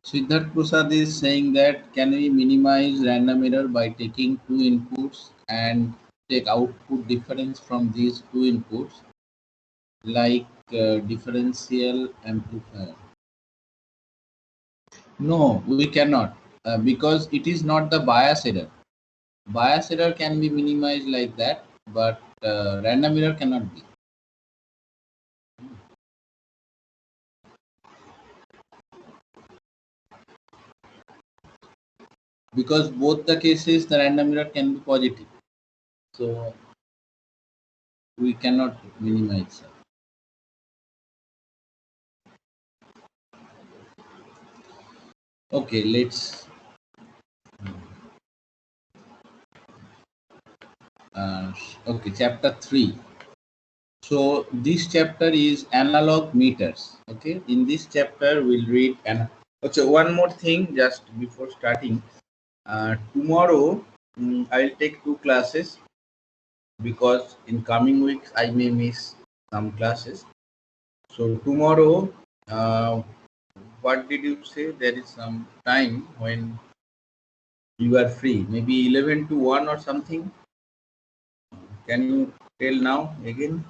Siddharth Prasad is saying that can we minimize random error by taking two inputs and take output difference from these two inputs like differential amplifier? No, we cannot because it is not the bias error. Bias error can be minimized like that, but random error cannot be. Because both the cases the random error can be positive. So we cannot minimize it. Okay, let's okay, chapter 3. So this chapter is analog meters. Okay, in this chapter we'll read and okay, one more thing just before starting. Tomorrow I'll take two classes because in coming weeks I may miss some classes. So tomorrow, what did you say? There is some time when you are free, maybe 11 to 1 or something. Can you tell now again?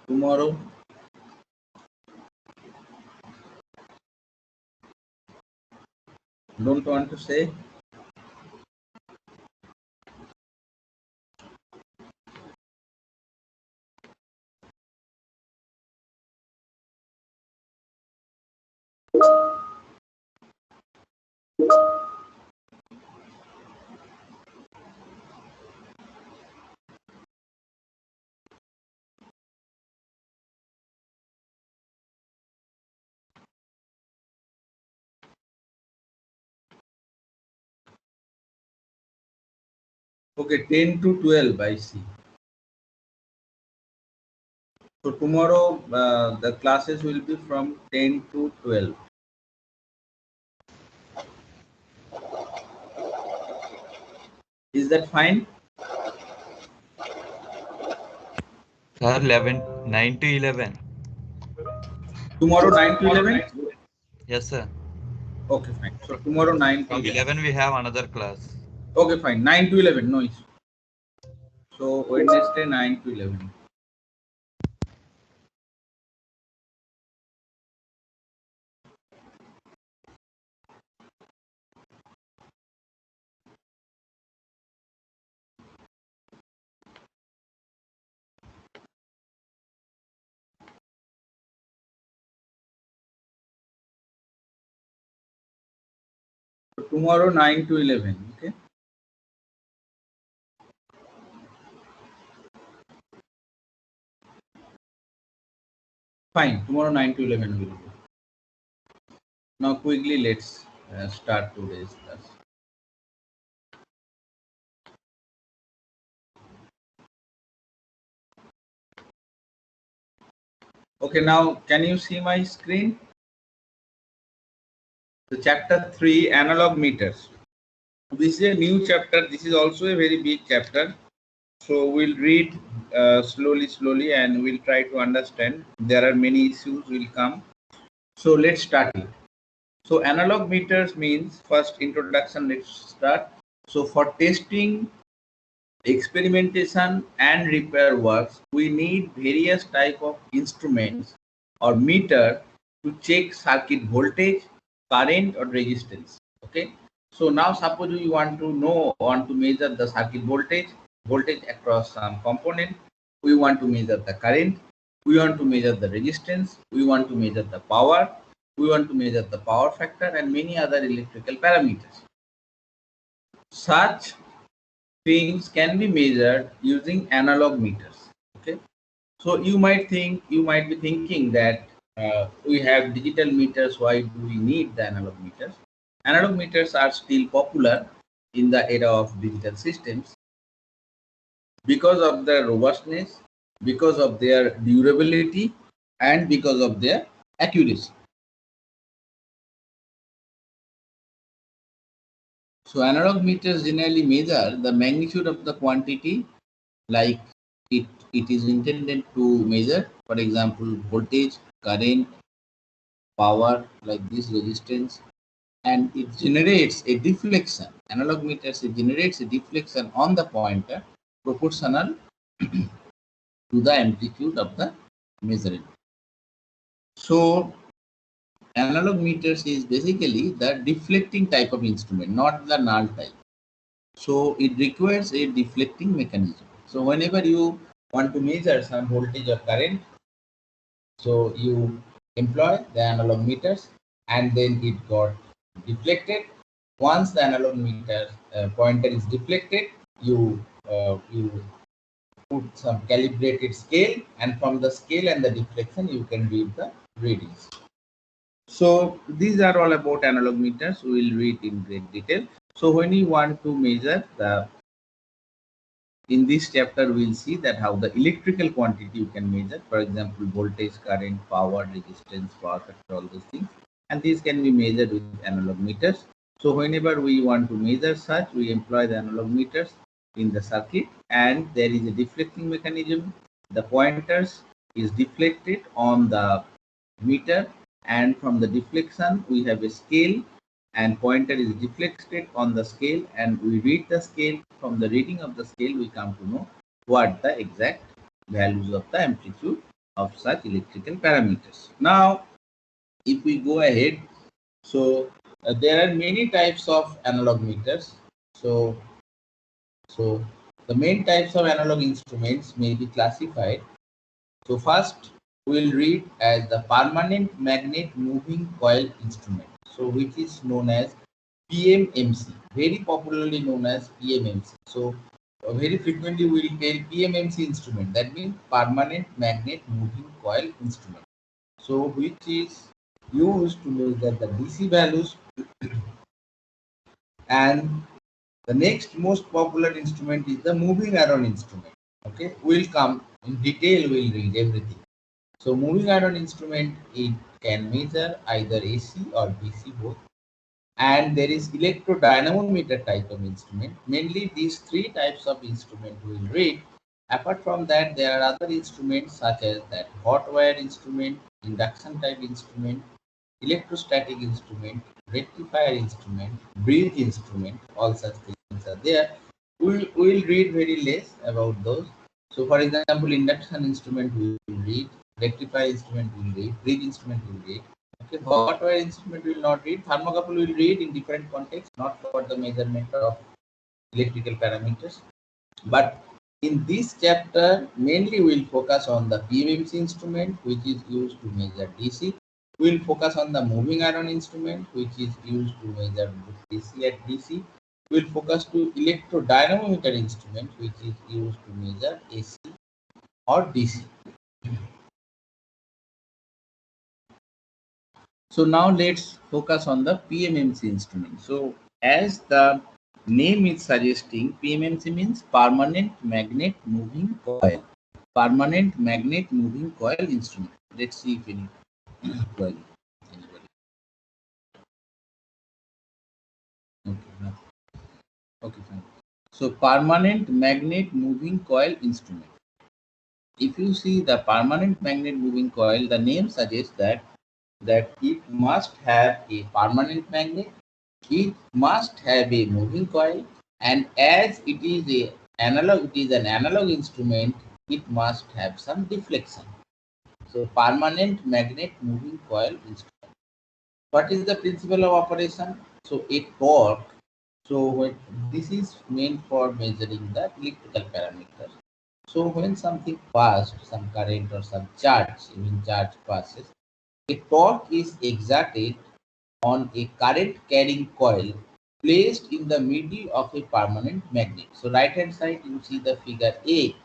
Tomorrow? Don't want to say? Okay, 10 to 12, I see. So tomorrow the classes will be from 10 to 12. Is that fine? Sir, 9 to 11. Tomorrow 9 to 11? Yes, sir. Okay, fine. So tomorrow 9 to From 11. 11 we have another class. Okay, fine. 9 to 11, no issue. So Wednesday 9 to 11. So tomorrow 9 to 11. Okay. Fine. Tomorrow 9 to 11 will go. Now quickly let's start today's class. Okay, now can you see my screen? The chapter 3, analog meters. This is a new chapter. This is also a very big chapter. So we'll read slowly, and we'll try to understand. There are many issues will come. So let's start it. So analog meters means first introduction. Let's start. So for testing, experimentation and repair works, we need various type of instruments or meter to check circuit voltage, current or resistance. Okay. So now suppose we want to measure the circuit voltage across some component. We want to measure the current. We want to measure the resistance. We want to measure the power. We want to measure the power factor and many other electrical parameters. Such things can be measured using analog meters. Okay, so you might be thinking that we have digital meters, why do we need the analog meters? Analog meters are still popular in the era of digital systems because of their robustness, because of their durability, and because of their accuracy. So analog meters generally measure the magnitude of the quantity like it is intended to measure. For example, voltage, current, power, like this resistance, and it generates a deflection. Analog meters, it generates a deflection on the pointer proportional to the amplitude of the measuring. So analog meters is basically the deflecting type of instrument, not the null type. So it requires a deflecting mechanism. So whenever you want to measure some voltage or current, so you employ the analog meters, and then it got deflected. Once the analog meter pointer is deflected, you put some calibrated scale, and from the scale and the deflection you can read the readings. So these are all about analog meters. We will read in great detail. So when you want to measure the, in this chapter we will see that how the electrical quantity you can measure, for example voltage, current, power, resistance, power factor, all those things, and these can be measured with analog meters. So whenever we want to measure such, we employ the analog meters in the circuit, and there is a deflecting mechanism. The pointers is deflected on the meter, and from the deflection we have a scale, and pointer is deflected on the scale, and we read the scale. From the reading of the scale we come to know what the exact values of the amplitude of such electrical parameters. Now if we go ahead, so there are many types of analog meters. So the main types of analog instruments may be classified. So first we will read as the permanent magnet moving coil instrument, so which is known as PMMC, very popularly known as PMMC. So very frequently we will tell PMMC instrument, that means permanent magnet moving coil instrument. So which is used to measure the DC values. And the next most popular instrument is the moving iron instrument. Okay, we'll come in detail, we'll read everything. So moving iron instrument, it can measure either AC or DC both. And there is electrodynamometer type of instrument. Mainly these three types of instrument we will read. Apart from that, there are other instruments such as that hot wire instrument, induction type instrument, electrostatic instrument, rectifier instrument, bridge instrument, all such things are there. We will read very less about those. So for example, induction instrument we will read, rectifier instrument we will read, bridge instrument we will read. Okay, hot wire instrument we will not read. Thermocouple we will read in different contexts, not for the measurement of electrical parameters. But in this chapter, mainly we will focus on the PMMC instrument, which is used to measure DC. We will focus on the moving iron instrument, which is used to measure DC at DC. We will focus to electrodynamometer instrument, which is used to measure AC or DC. So now let's focus on the PMMC instrument. So as the name is suggesting, PMMC means permanent magnet moving coil. Permanent magnet moving coil instrument. Let's see if any query. Anybody? Okay, okay, fine. So permanent magnet moving coil instrument. If you see the permanent magnet moving coil, the name suggests that it must have a permanent magnet, it must have a moving coil, and as it is an analog instrument, it must have some deflection. So permanent magnet moving coil instrument. What is the principle of operation? So a torque. So this is meant for measuring the electrical parameters. So when something passed, some current or some charge, even charge passes, a torque is exerted on a current carrying coil placed in the middle of a permanent magnet. So right hand side you see the figure A.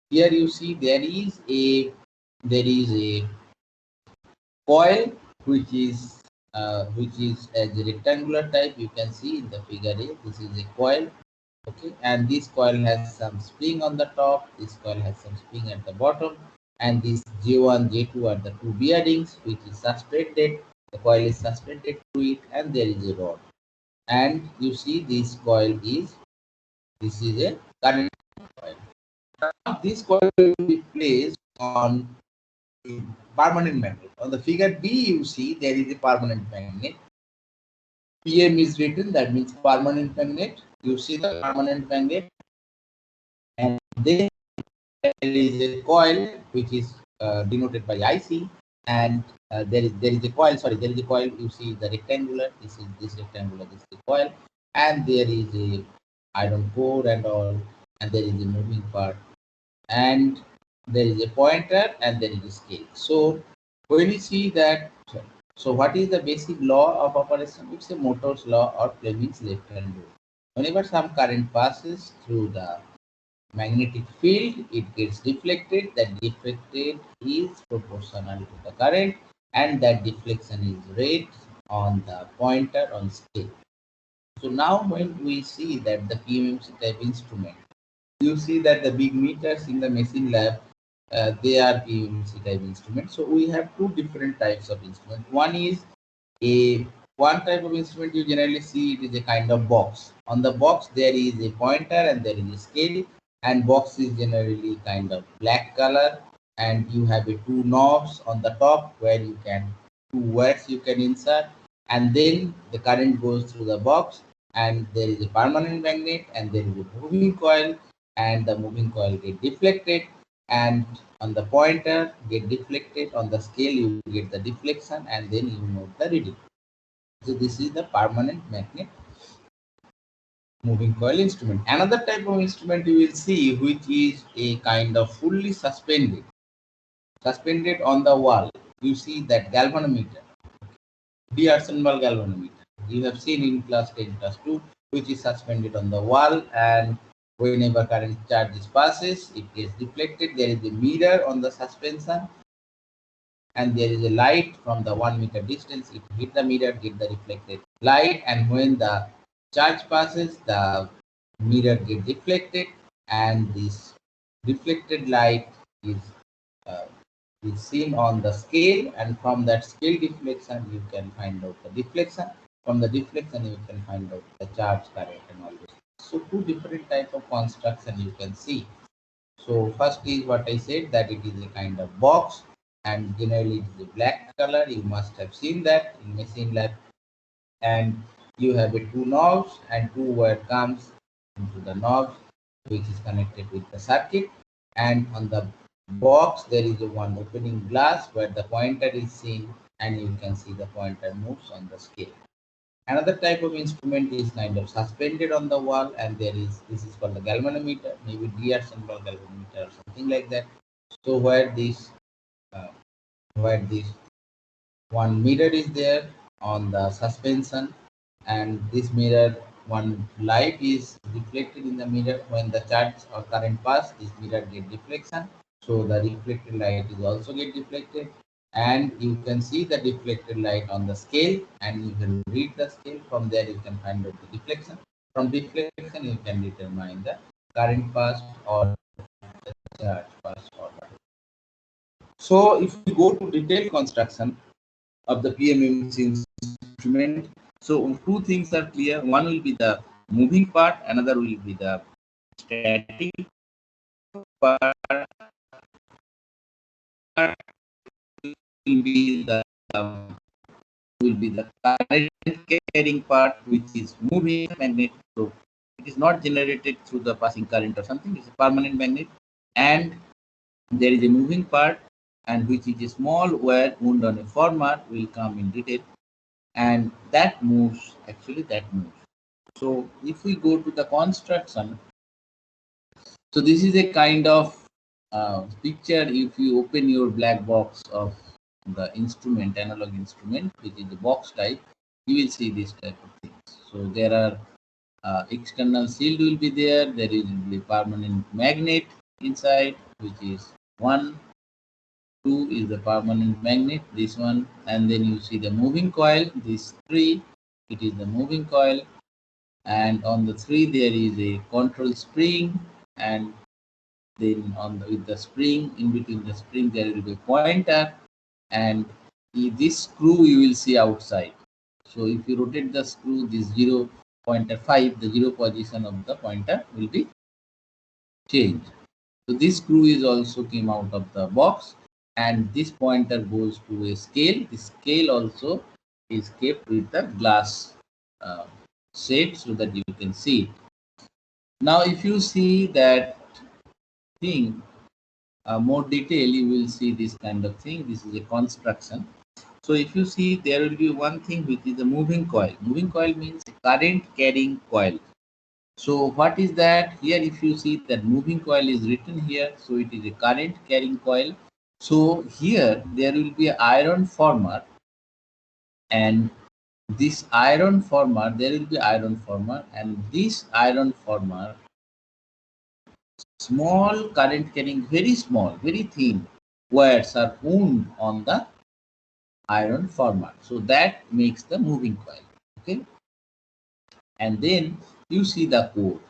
Here you see there is a coil which is as a rectangular type. You can see in the figure A, this is a coil. Okay, and this coil has some spring on the top, this coil has some spring at the bottom, and this J1, J2 are the two bearings which is suspended. The coil is suspended to it, and there is a rod. And you see this coil is, this is a current coil. Now this coil will be placed on permanent magnet. On the figure B, you see there is a permanent magnet. PM is written, that means permanent magnet. You see the permanent magnet, and then there is a coil which is denoted by IC, and there is a coil. Sorry, there is a coil. You see the rectangular. This is this rectangular. This is the coil, and there is a iron core and all, and there is a moving part, and there is a pointer, and there is a scale. So when you see that, so what is the basic law of operation? It's a Moore's law or Fleming's left-hand rule. Whenever some current passes through the magnetic field, it gets deflected. That deflected is proportional to the current, and that deflection is rate on the pointer on scale. So now when we see that the PMMC type instrument, you see that the big meters in the machine lab, they are PMMC type instruments. So we have two different types of instruments. One is one type of instrument you generally see, it is a kind of box. On the box there is a pointer and there is a scale, and box is generally kind of black color, and you have a two knobs on the top where you can two wires you can insert, and then the current goes through the box, and there is a permanent magnet, and there is a moving coil, and the moving coil get deflected, and on the pointer get deflected, on the scale you get the deflection, and then you note the reading. So this is the permanent magnet moving coil instrument. Another type of instrument you will see, which is a kind of fully suspended on the wall. You see that galvanometer, D'Arsenval galvanometer. You have seen in class 10, class 2, which is suspended on the wall, and whenever current charges passes, it gets deflected. There is a mirror on the suspension, and there is a light from the 1 meter distance. It hit the mirror, get the reflected light, and when the charge passes, the mirror get deflected, and this reflected light is seen on the scale, and from that scale deflection you can find out the deflection. From the deflection you can find out the charge, current, and all this. So two different type of construction you can see. So first is what I said, that it is a kind of box, and generally it is a black color. You must have seen that in machine lab, and you have a two knobs, and two wire comes into the knobs which is connected with the circuit, and on the box there is a one opening glass where the pointer is seen, and you can see the pointer moves on the scale. Another type of instrument is kind of suspended on the wall, and this is called the galvanometer, maybe D'Arsenval galvanometer or something like that. So where this one mirror is there on the suspension, and this mirror, one light is reflected in the mirror. When the charge or current pass, this mirror get deflection, so the reflected light is also get deflected, and you can see the deflected light on the scale, and you can read the scale. From there you can find out the deflection. From deflection you can determine the current pass or the charge pass or not. So if we go to detailed construction of the PMMC instrument, so two things are clear. One will be the moving part, another will be the static part, will be the current carrying part, which is moving magnet. So it is not generated through the passing current or something. It's a permanent magnet, and there is a moving part, and which is a small wire wound on a former, will come in detail, and that moves. Actually, that moves. So if we go to the construction, so this is a kind of picture. If you open your black box of the instrument, analog instrument, which is the box type, you will see this type of things. So there are external shield will be there. There is the permanent magnet inside, which is 1, 2 is the permanent magnet, this one, and then you see the moving coil, this 3, it is the moving coil, and on the 3 there is a control spring, and then with the spring, in between the spring there will be a pointer, and this screw you will see outside. So if you rotate the screw, this 0.5, the 0 position of the pointer will be changed. So this screw is also came out of the box, and this pointer goes to a scale. The scale also is kept with the glass shade so that you can see it. Now, if you see that thing more detail, you will see this kind of thing. This is a construction. So if you see, there will be one thing which is a moving coil. Moving coil means current carrying coil. So what is that? Here if you see that moving coil is written here, so it is a current carrying coil. So here there will be an iron former, and this iron former, there will be iron former, and this iron former, small current carrying, very small, very thin wires are wound on the iron former. So that makes the moving coil. Okay. And then you see the core.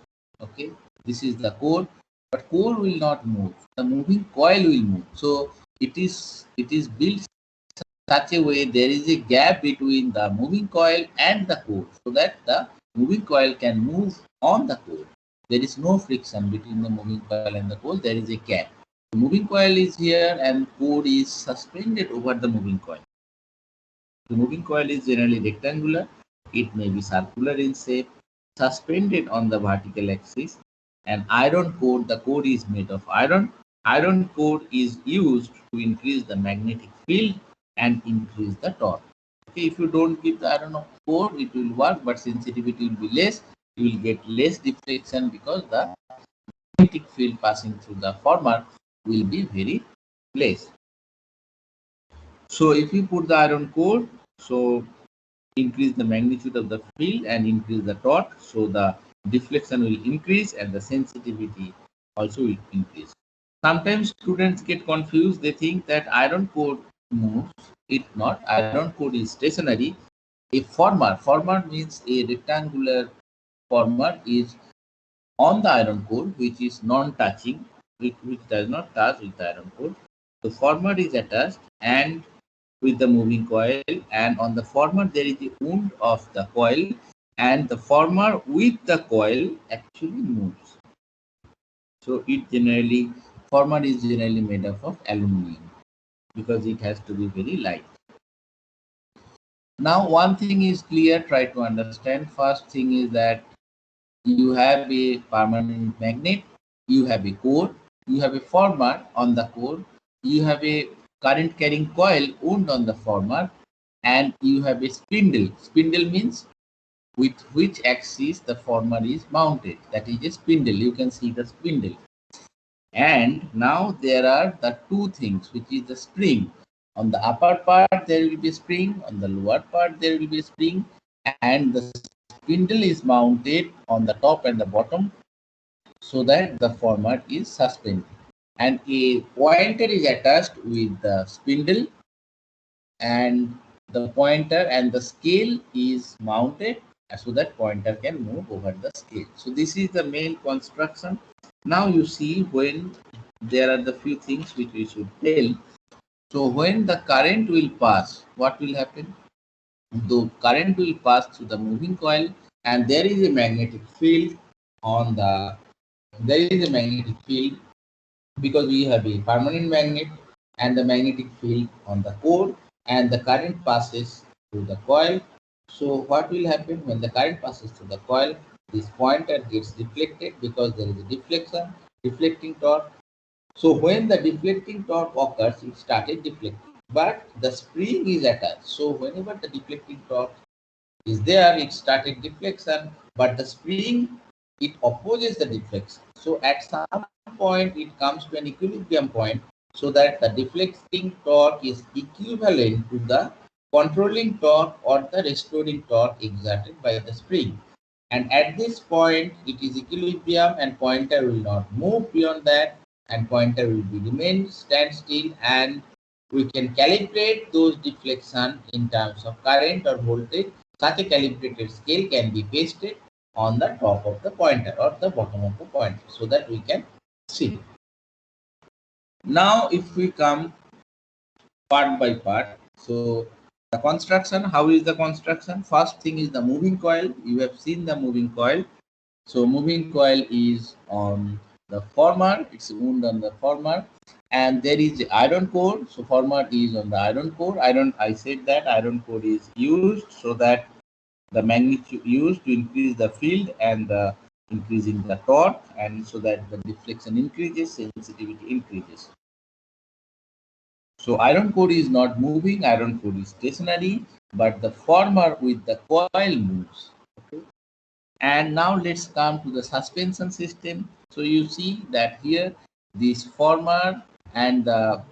Okay. This is the core, but core will not move. The moving coil will move. So it is built such a way there is a gap between the moving coil and the core so that the moving coil can move on the core. There is no friction between the moving coil and the core. There is a gap. The moving coil is here and core is suspended over the moving coil. The moving coil is generally rectangular. It may be circular in shape, suspended on the vertical axis. An iron core, the core is made of iron. Iron core is used to increase the magnetic field and increase the torque. Okay, if you don't give the iron core, it will work, but sensitivity will be less. You will get less deflection because the magnetic field passing through the former will be very less. So if you put the iron core, so increase the magnitude of the field and increase the torque, so the deflection will increase and the sensitivity also will increase. Sometimes students get confused. They think that iron core moves. It not. Iron core is stationary. A former means a rectangular former is on the iron core, which is non-touching, which does not touch with the iron core. The former is attached and with the moving coil, and on the former there is a wound of the coil, and the former with the coil actually moves. So former is generally made up of aluminum because it has to be very light. Now one thing is clear, try to understand. First thing is that you have a permanent magnet, you have a core, you have a former on the core, you have a current carrying coil wound on the former, and you have a spindle. Spindle means with which axis the former is mounted. That is a spindle. You can see the spindle. And now there are the two things, which is the spring. On the upper part there will be a spring, on the lower part there will be a spring, and the spindle is mounted on the top and the bottom so that the former is suspended. And a pointer is attached with the spindle, and the pointer and the scale is mounted so that pointer can move over the scale. So this is the main construction. Now you see, when there are the few things which we should tell. So when the current will pass, what will happen? The current will pass through the moving coil, and there is a magnetic field because we have a permanent magnet and the magnetic field on the core, and the current passes through the coil. So what will happen when the current passes through the coil? This pointer gets deflected because there is a deflecting torque. So when the deflecting torque occurs, it started deflecting, but the spring is attached. So whenever the deflecting torque is there, it started deflection, but the spring, it opposes the deflection. So at some point it comes to an equilibrium point so that the deflecting torque is equivalent to the controlling torque or the restoring torque exerted by the spring. And at this point it is equilibrium and pointer will not move beyond that, and pointer will be remain stand still, and we can calibrate those deflection in terms of current or voltage. Such a calibrated scale can be pasted on the top of the pointer or the bottom of the pointer so that we can see. Now if we come part by part, so the construction, how is the construction? First thing is the moving coil. You have seen the moving coil. So moving coil is on the former, it's wound on the former, and there is the iron core. So former is on the iron core. I said that iron core is used so that the magnitude used to increase the field and increasing the torque, and so that the deflection increases, sensitivity increases. So iron core is not moving, iron core is stationary, but the former with the coil moves. Okay. And now let's come to the suspension system. So you see that here this former and the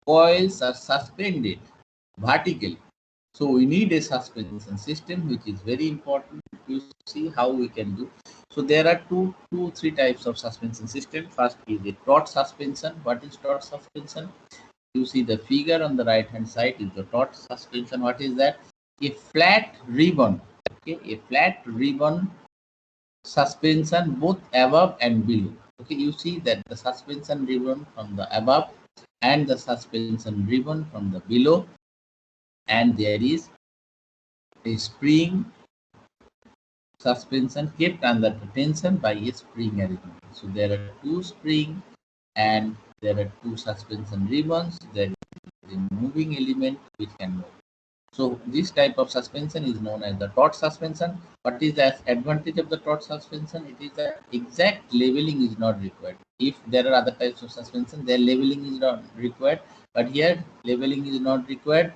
coils are suspended vertically. So we need a suspension system, which is very important. You see how we can do. So there are three types of suspension system. First is a taut suspension. What is taut suspension? You see the figure on the right hand side is the taut suspension. What is that? A flat ribbon. Okay, a flat ribbon suspension both above and below. Okay, you see that the suspension ribbon from the above and the suspension ribbon from the below, and there is a spring suspension kept under tension by a spring arrangement. So there are two springs and there are two suspension ribbons. There is a moving element which can move. So this type of suspension is known as the taut suspension. What is the advantage of the taut suspension? It is that exact leveling is not required. If there are other types of suspension, their leveling is not required. But here leveling is not required.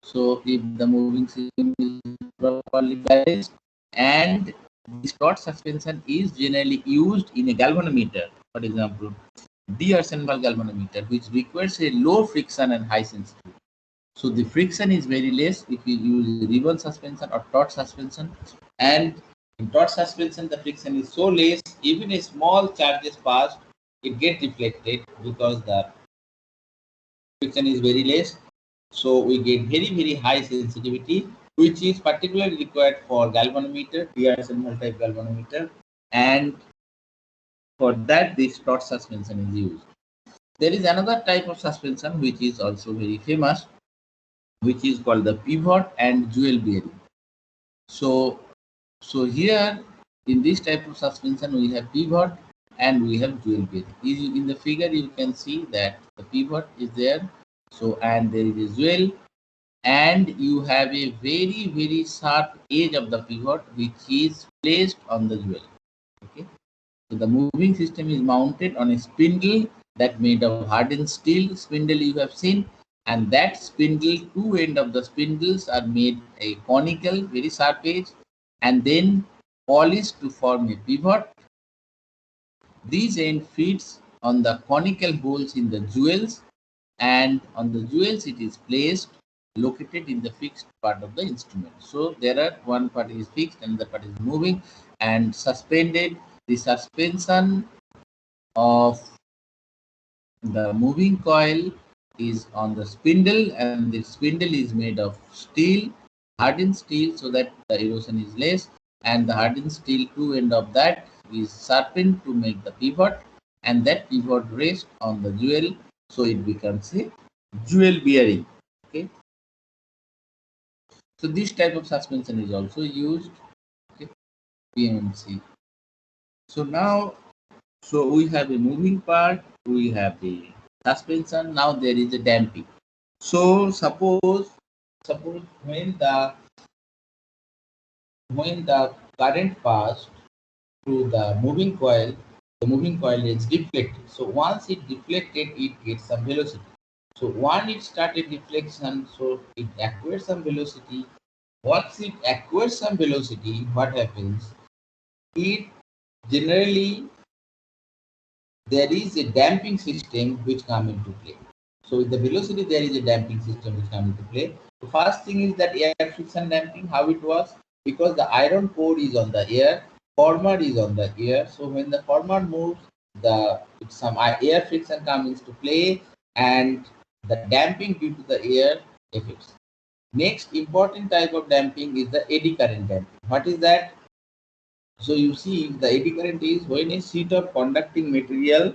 So if the moving system is properly balanced, and this taut suspension is generally used in a galvanometer, for example, D'Arsonval galvanometer, which requires a low friction and high sensitivity. So the friction is very less if you use ribbon suspension or taut suspension, and in taut suspension the friction is so less, even a small charges passed, it gets deflected because the friction is very less. So we get very high sensitivity, which is particularly required for galvanometer, D'Arsonval type galvanometer, and for that this taut suspension is used. There is another type of suspension which is also very famous, which is called the pivot and jewel bearing. So here in this type of suspension we have pivot and we have jewel bearing. In the figure you can see that the pivot is there. So and there is a jewel, and you have a very sharp edge of the pivot which is placed on the jewel. Okay. So the moving system is mounted on a spindle that made of hardened steel spindle you have seen, and that spindle, two end of the spindles are made a conical, very sharp edge, and then polished to form a pivot. These end feeds on the conical holes in the jewels, and on the jewels it is placed located in the fixed part of the instrument. So there are one part is fixed and the part is moving and suspended. The suspension of the moving coil is on the spindle, and the spindle is made of steel, hardened steel, so that the erosion is less, and the hardened steel two end of that is sharpened to make the pivot, and that pivot rests on the jewel, so it becomes a jewel bearing. Okay, so this type of suspension is also used. Okay, PMMC. So now, so we have a moving part, we have the suspension, now there is a damping. So suppose when the current passed through the moving coil is deflected. So once it deflected, it gets some velocity. So when it started deflection, so it acquires some velocity. Once it acquires some velocity, what happens? It generally there is a damping system which come into play. So with the velocity, there is a damping system which come into play. The first thing is that air friction damping, how it was, because the iron core is on the air, former is on the air. So when the former moves, some air friction comes into play, and the damping due to the air effects. Next important type of damping is the eddy current damping. What is that? So you see the eddy current is when a sheet of conducting material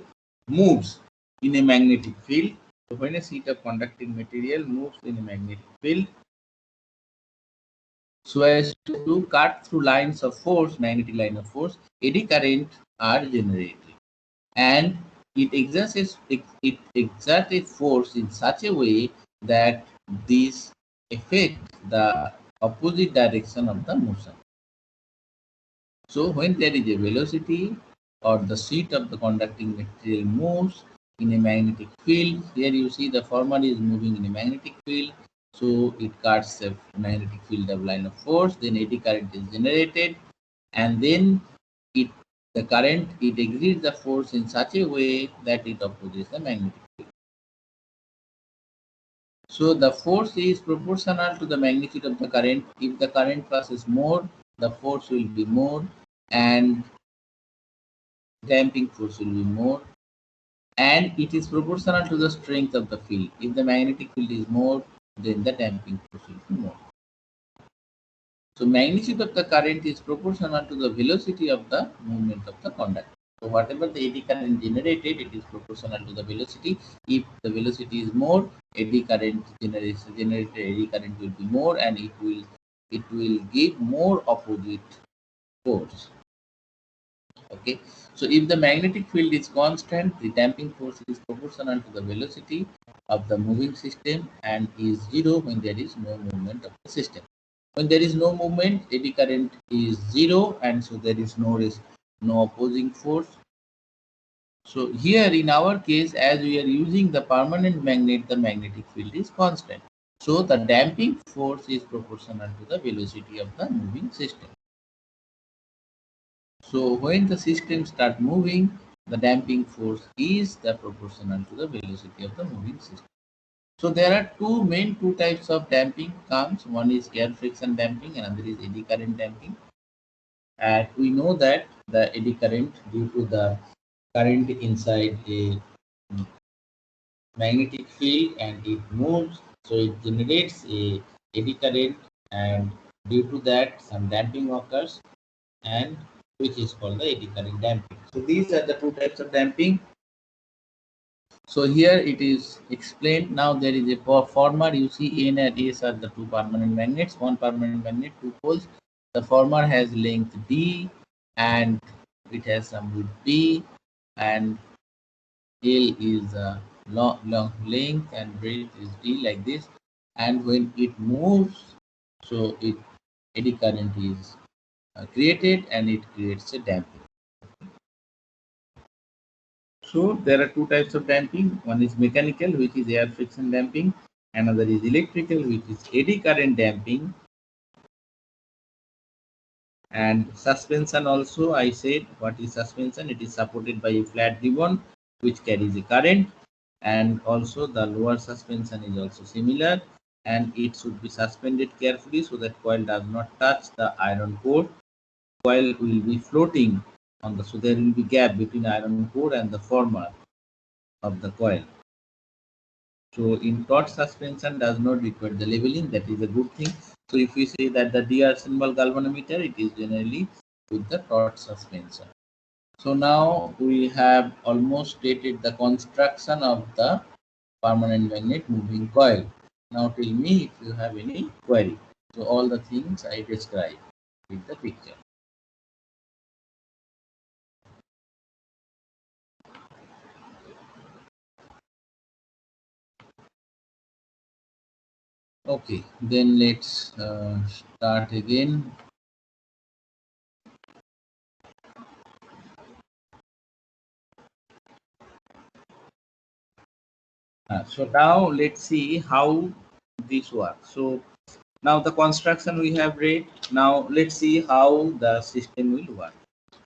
moves in a magnetic field. So when a sheet of conducting material moves in a magnetic field, so as to cut through lines of force, magnetic line of force, eddy current are generated. and it exerts its force in such a way that this affect the opposite direction of the motion. So when there is a velocity or the sheet of the conducting material moves in a magnetic field, here you see the former is moving in a magnetic field, so it cuts a magnetic field of line of force, then eddy current is generated, and then it the current it exerts the force in such a way that it opposes the magnetic field. So the force is proportional to the magnitude of the current. If the current passes more, the force will be more, and damping force will be more, and it is proportional to the strength of the field. If the magnetic field is more, then the damping force will be more. So magnitude of the current is proportional to the velocity of the movement of the conductor. So whatever the eddy current generated, it is proportional to the velocity. If the velocity is more, eddy current generated eddy current will be more, and it will give more opposite force. Okay, so if the magnetic field is constant, the damping force is proportional to the velocity of the moving system and is zero when there is no movement of the system. When there is no movement, eddy current is zero, and so there is no opposing force. So here in our case, as we are using the permanent magnet, the magnetic field is constant. So the damping force is proportional to the velocity of the moving system. So when the system start moving, the damping force is the proportional to the velocity of the moving system. So there are two types of damping comes. One is air friction damping, and another is eddy current damping. And we know that the eddy current, due to the current inside a magnetic field and it moves, so it generates a eddy current, and due to that some damping occurs, and which is called the eddy current damping. So these are the two types of damping. So here it is explained. Now there is a former, you see N and S are the two permanent magnets, one permanent magnet, two poles. The former has length D and it has some width B, and L is long length and breadth is D, like this. And when it moves, so eddy current is created and it creates a damping. So there are two types of damping. One is mechanical, which is air friction damping. Another is electrical, which is eddy current damping. And suspension also, I said, what is suspension? It is supported by a flat ribbon which carries a current, and also the lower suspension is also similar, and it should be suspended carefully so that coil does not touch the iron core. Coil will be floating on the, so there will be gap between iron core and the former of the coil. So in torch suspension does not require the leveling, that is a good thing. So if we say that the DR symbol galvanometer, it is generally with the torch suspension. So now we have almost stated the construction of the permanent magnet moving coil. Now tell me if you have any query. So all the things I described with the picture. Okay, then let's start again. So now let's see how this works. So now the construction we have read. Now let's see how the system will work.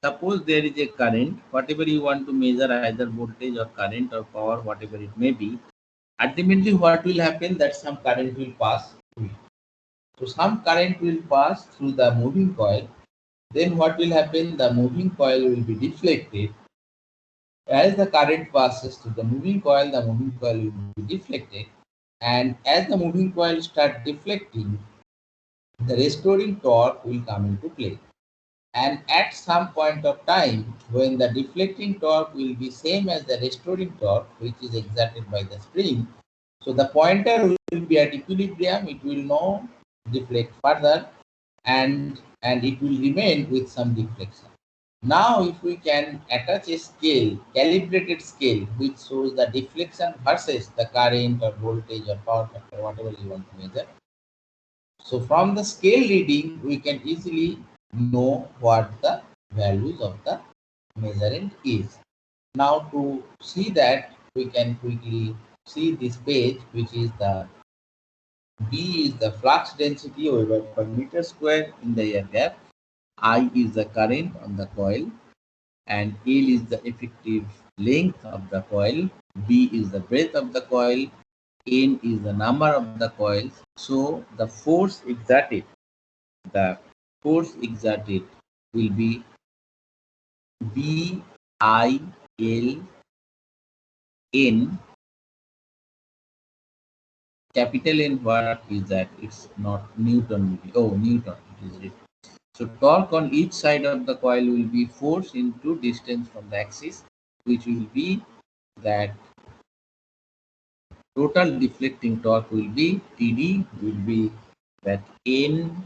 Suppose there is a current, whatever you want to measure, either voltage or current or power, whatever it may be. Ultimately, what will happen that some current will pass through it. So some current will pass through the moving coil. Then what will happen? The moving coil will be deflected. As the current passes through the moving coil will be deflected. And as the moving coil starts deflecting, the restoring torque will come into play. And at some point of time, when the deflecting torque will be same as the restoring torque, which is exerted by the spring, so the pointer will be at equilibrium, it will not deflect further, and it will remain with some deflection. Now, if we can attach a scale, calibrated scale, which shows the deflection versus the current or voltage or power factor, whatever you want to measure. So from the scale reading, we can easily know what the values of the measurement is. Now to see that, we can quickly see this page, which is the B is the flux density Weber per meter square in the air gap. I is the current on the coil, and L is the effective length of the coil. B is the breadth of the coil. N is the number of the coils. So the force exerted will be B I L N. Capital N, what is that? It's not Newton. Oh, Newton. It is written. So torque on each side of the coil will be force into distance from the axis, which will be that total deflecting torque will be TD will be that N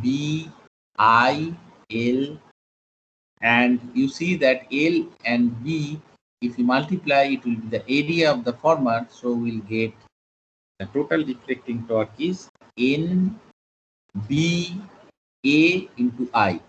B I L, and you see that L and B, if you multiply, it will be the area of the former, so we'll get the total deflecting torque is N B A into I,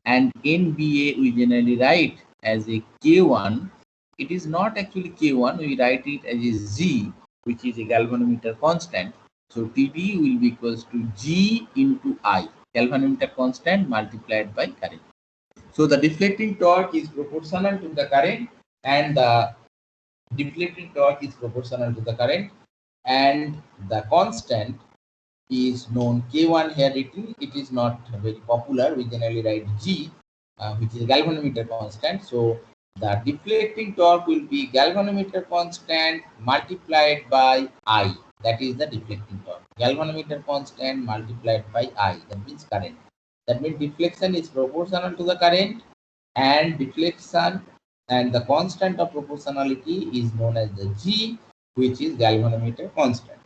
and NBA we generally write as a K1. It is not actually K1, we write it as a Z, which is a galvanometer constant. So TD will be equals to G into I, galvanometer constant multiplied by current. So the deflecting torque is proportional to the current, and the deflecting torque is proportional to the current, and the constant is known K1 here written. It is not very popular. We generally write G, which is galvanometer constant. So the deflecting torque will be galvanometer constant multiplied by I. That is the deflecting torque. Galvanometer constant multiplied by I. That means current. That means deflection is proportional to the current, and deflection and the constant of proportionality is known as the G, which is galvanometer constant.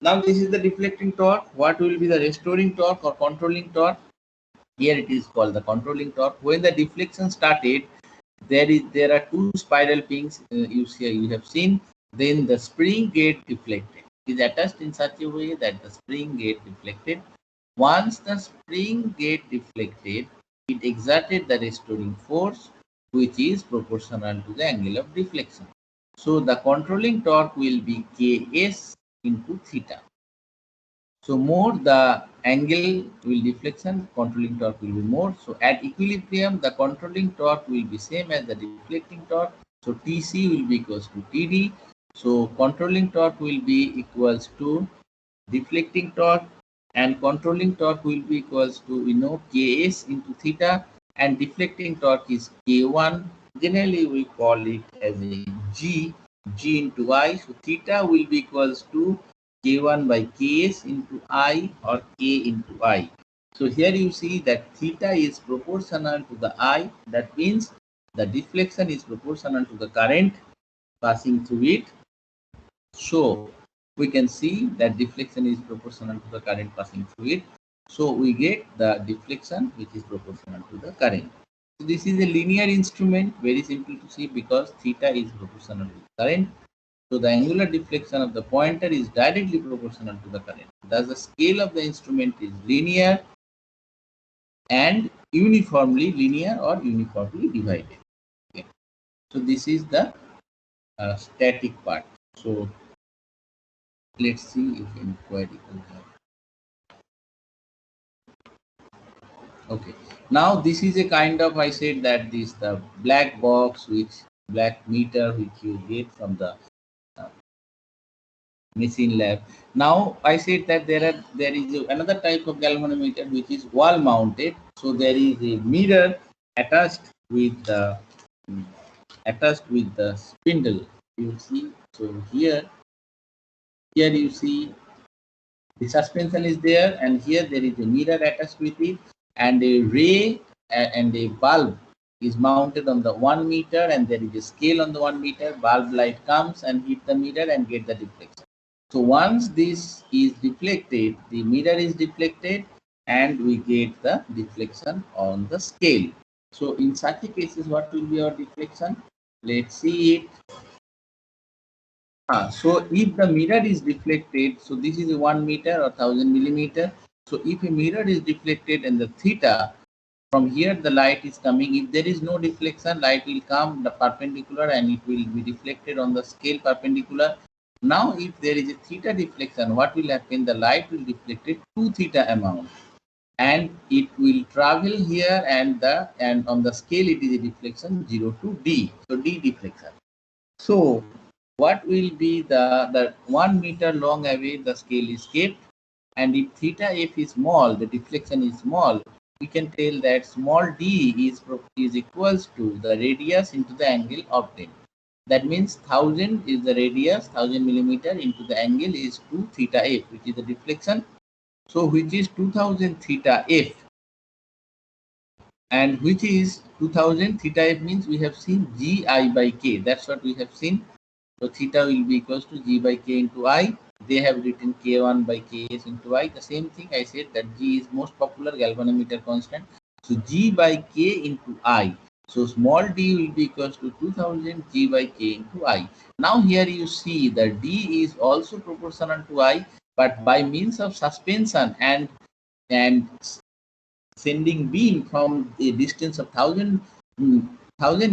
Now this is the deflecting torque. What will be the restoring torque or controlling torque? Here it is called the controlling torque. When the deflection started, there are two spiral pins you have seen. Then the spring get deflected. It is attached in such a way that the spring get deflected. Once the spring get deflected, it exerted the restoring force, which is proportional to the angle of deflection. So the controlling torque will be Ks into theta. So more the angle will deflection, controlling torque will be more. So at equilibrium, the controlling torque will be same as the deflecting torque. So TC will be equals to TD. So controlling torque will be equals to deflecting torque, and controlling torque will be equals to, we know, Ks into theta, and deflecting torque is K1. Generally we call it as a G into I. So theta will be equals to K1 by Ks into I, or K into I. So here you see that theta is proportional to the I. That means the deflection is proportional to the current passing through it. So we can see that deflection is proportional to the current passing through it. So we get the deflection which is proportional to the current. So this is a linear instrument, very simple to see because theta is proportional to the current. So the angular deflection of the pointer is directly proportional to the current. Thus the scale of the instrument is linear and uniformly linear or uniformly divided. Okay. So this is the static part. So let's see if inquiry will have. Okay, now this is a kind of, I said that this the black box, which black meter which you get from the machine lab. Now I said that there is another type of galvanometer which is wall mounted. So there is a mirror attached with the spindle. You see, so here you see the suspension is there, and here there is a mirror attached with it, and a ray and a bulb is mounted on the 1 meter, and there is a scale on the 1 meter. Bulb light comes and hit the mirror and get the deflection. So once this is deflected, the mirror is deflected, and we get the deflection on the scale. So in such a cases, what will be our deflection? Let's see it. So if the mirror is deflected, so this is 1 meter or 1000 millimeter. So if a mirror is deflected and the theta, from here the light is coming, if there is no deflection, light will come the perpendicular and it will be deflected on the scale perpendicular. Now if there is a theta deflection, what will happen? The light will deflect it 2 theta amount and it will travel here, and on the scale it is a deflection 0 to d, so d deflection. So what will be the 1 meter long away the scale is kept, and if theta f is small, the deflection is small, we can tell that small d is equals to the radius into the angle obtained. That means 1000 is the radius, 1000 millimeter into the angle is 2 theta f, which is the deflection. So which is 2000 theta f, and which is 2000 theta f means we have seen gi by k. That's what we have seen. So theta will be equals to g by k into I. They have written k1 by ks into I. The same thing I said that g is most popular galvanometer constant. So g by k into I. So small d will be equals to 2000 g by k into I. Now here you see that d is also proportional to I, but by means of suspension and sending beam from a distance of 1000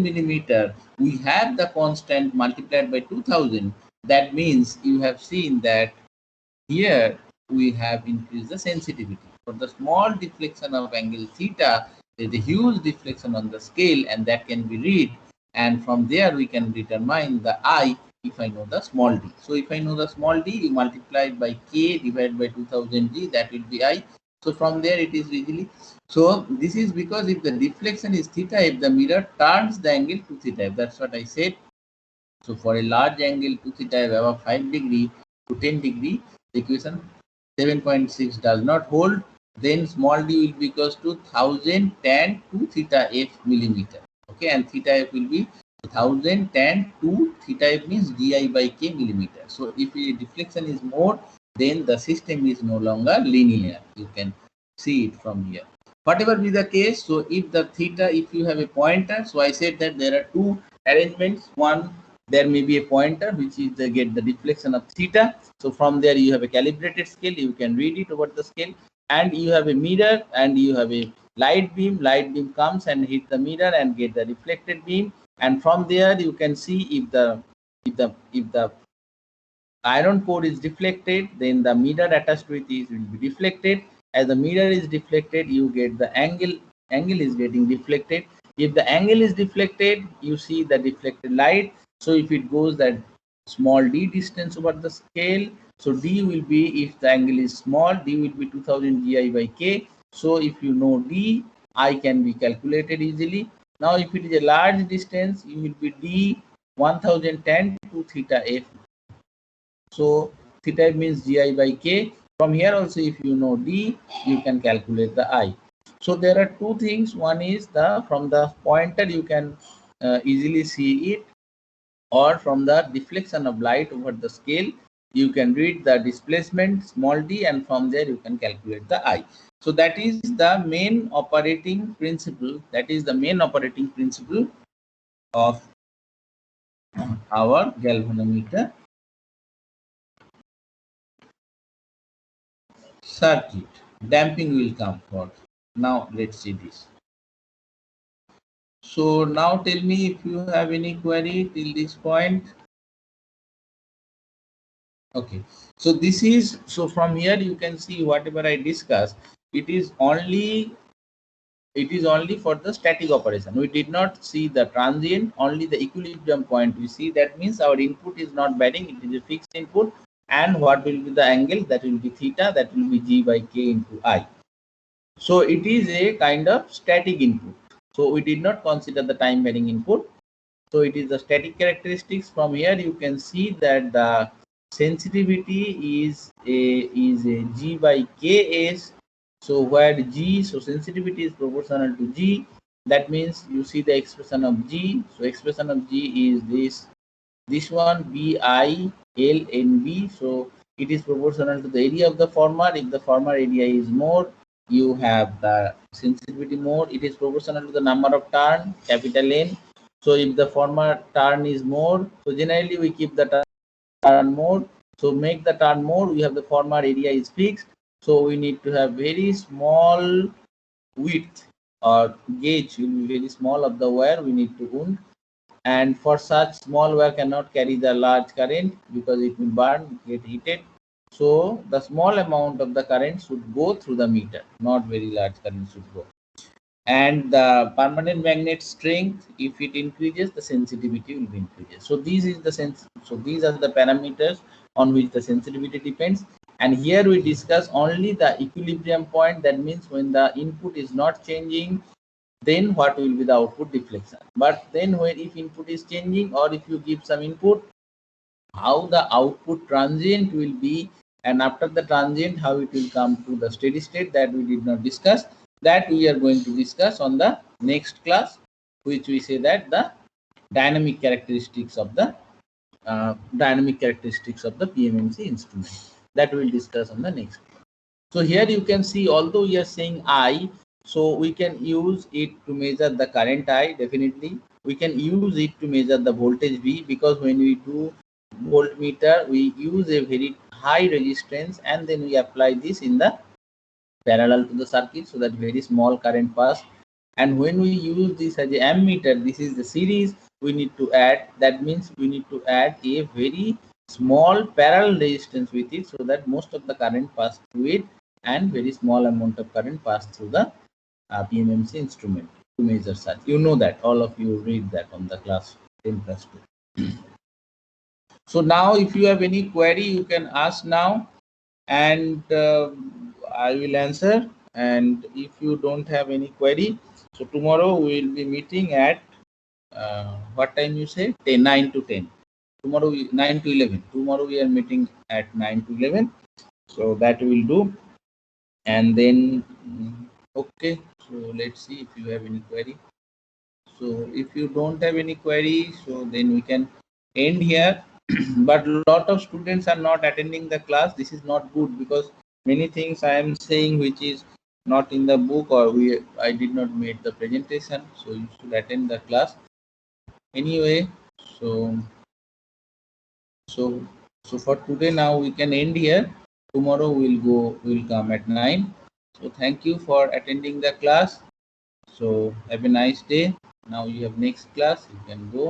millimeter, we have the constant multiplied by 2000. That means you have seen that here we have increased the sensitivity. For the small deflection of angle theta, there is a huge deflection on the scale, and that can be read. And from there we can determine the I if I know the small d. So if I know the small d, you multiply it by k divided by 2000 g, that will be I. So from there it is easily. So this is because if the deflection is theta, if the mirror turns the angle to theta, that's what I said. So for a large angle to theta above 5 degree to 10 degree, the equation 7.6 does not hold. Then small d will be equals to 1000 tan 2 theta f millimeter. Okay, and theta f will be 1000 tan 2 theta f means di by k millimeter. So if the deflection is more, then the system is no longer linear. You can see it from here. Whatever be the case, so if the theta, if you have a pointer, so I said that there are two arrangements. One, there may be a pointer which is the get the deflection of theta. So from there you have a calibrated scale, you can read it over the scale, and you have a mirror and you have a light beam. Light beam comes and hit the mirror and get the reflected beam, and from there you can see if the iron core is deflected, then the mirror attached with it will be deflected. As the mirror is deflected, you get the angle is getting deflected. If the angle is deflected, you see the deflected light. So if it goes that small d distance over the scale, so d will be, if the angle is small, d will be 2000 gi by k. So if you know d, I can be calculated easily. Now if it is a large distance, you will be d 1010 to theta f. So theta means gi by k. From here also, if you know d, you can calculate the I. So there are two things. One is from the pointer you can easily see it, or from the deflection of light over the scale you can read the displacement small d, and from there you can calculate the I. So that is the main operating principle. That is the main operating principle of our galvanometer circuit. Damping will come for. Now let's see this. So now tell me if you have any query till this point. Okay, so this is, so from here you can see whatever I discussed, it is only for the static operation. We did not see the transient, only the equilibrium point we see. That means our input is not varying, it is a fixed input, and what will be the angle? That will be theta, that will be g by k into I. So it is a kind of static input. So we did not consider the time varying input. So it is the static characteristics. From here you can see that the sensitivity is a g by ks. So where g, so sensitivity is proportional to g. That means you see the expression of g. So expression of g is this one, bi l n b. So it is proportional to the area of the former. If the former area is more, you have the sensitivity mode. It is proportional to the number of turn, capital N. So if the former turn is more, so generally we keep the turn more. So make the turn more, we have the former area is fixed. So we need to have very small width or gauge will be very small of the wire we need to wound. And for such small wire cannot carry the large current because it will burn, get heated. So the small amount of the current should go through the meter, not very large current should go. And the permanent magnet strength, if it increases, the sensitivity will be increases. So these is the sense. So these are the parameters on which the sensitivity depends. And here we discuss only the equilibrium point. That means when the input is not changing, then what will be the output deflection. But then when if input is changing or if you give some input, how the output transient will be, and after the transient how it will come to the steady state, that we did not discuss. That we are going to discuss on the next class, which we say that the dynamic characteristics of the PMMC instrument, that we will discuss on the next. So here you can see, although we are saying I, so we can use it to measure the current I. Definitely we can use it to measure the voltage V, because when we do voltmeter we use a very high resistance and then we apply this in the parallel to the circuit, so that very small current pass. And when we use this as a ammeter, this is the series, we need to add, that means we need to add a very small parallel resistance with it, so that most of the current pass through it and very small amount of current pass through the PMMC instrument to measure such. You know that, all of you read that on the class 10+2. So now if you have any query, you can ask now, and I will answer. And if you don't have any query, so tomorrow we will be meeting at what time you say? 9 to 10. Tomorrow 9 to 11. Tomorrow we are meeting at 9 to 11. So that will do. And then okay. So let's see if you have any query. So if you don't have any query, so then we can end here. But a lot of students are not attending the class. This is not good, because many things I am saying which is not in the book, or I did not make the presentation. So you should attend the class anyway. So for today now we can end here. Tomorrow we'll come at 9. So thank you for attending the class. So have a nice day. Now you have next class, you can go.